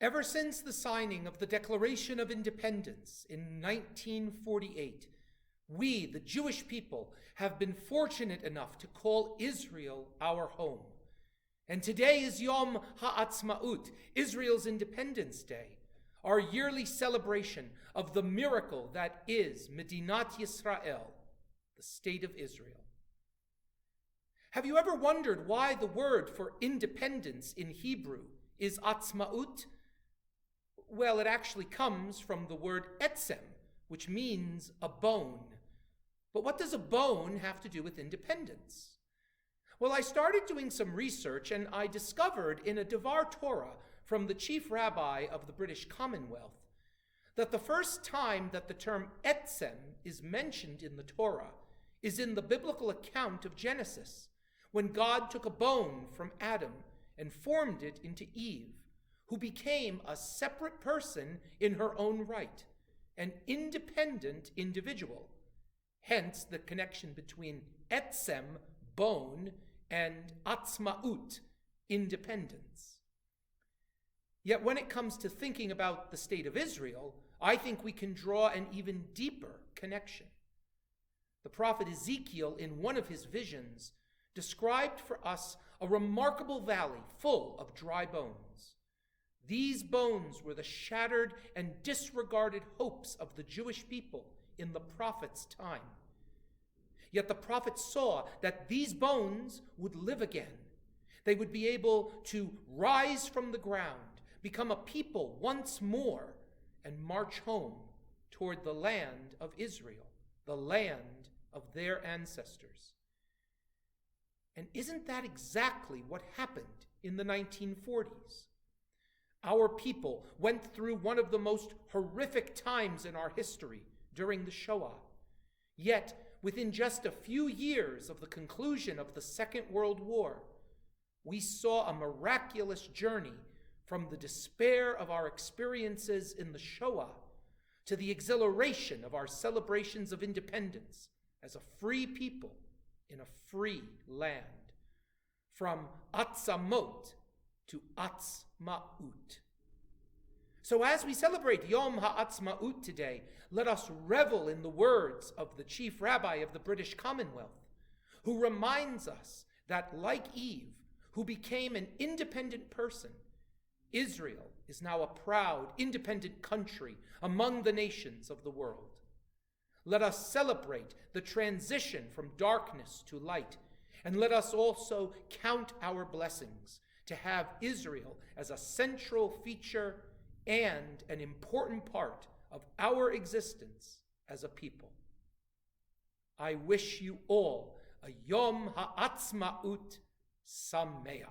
Ever since the signing of the Declaration of Independence in 1948, we, the Jewish people, have been fortunate enough to call Israel our home. And today is Yom HaAtzmaut, Israel's Independence Day, our yearly celebration of the miracle that is Medinat Yisrael, the state of Israel. Have you ever wondered why the word for independence in Hebrew is Atzmaut? Well, it actually comes from the word etzem, which means a bone. But what does a bone have to do with independence? Well, I started doing some research and I discovered in a Devar Torah from the chief rabbi of the British Commonwealth that the first time that the term etzem is mentioned in the Torah is in the biblical account of Genesis, when God took a bone from Adam and formed it into Eve, who became a separate person in her own right, an independent individual. Hence the connection between etzem, bone, and atzmaut, independence. Yet when it comes to thinking about the state of Israel, I think we can draw an even deeper connection. The prophet Ezekiel, in one of his visions, described for us a remarkable valley full of dry bones. These bones were the shattered and disregarded hopes of the Jewish people in the prophet's time. Yet the prophet saw that these bones would live again. They would be able to rise from the ground, become a people once more, and march home toward the land of Israel, the land of their ancestors. And isn't that exactly what happened in the 1940s? Our people went through one of the most horrific times in our history during the Shoah. Yet, within just a few years of the conclusion of the Second World War, we saw a miraculous journey from the despair of our experiences in the Shoah to the exhilaration of our celebrations of independence as a free people in a free land, from atzamot to atzmaut. So as we celebrate Yom HaAtzmaut today, let us revel in the words of the chief rabbi of the British Commonwealth, who reminds us that, like Eve, who became an independent person, Israel is now a proud, independent country among the nations of the world. Let us celebrate the transition from darkness to light, and let us also count our blessings to have Israel as a central feature and an important part of our existence as a people. I wish you all a Yom HaAtzmaut Sameach.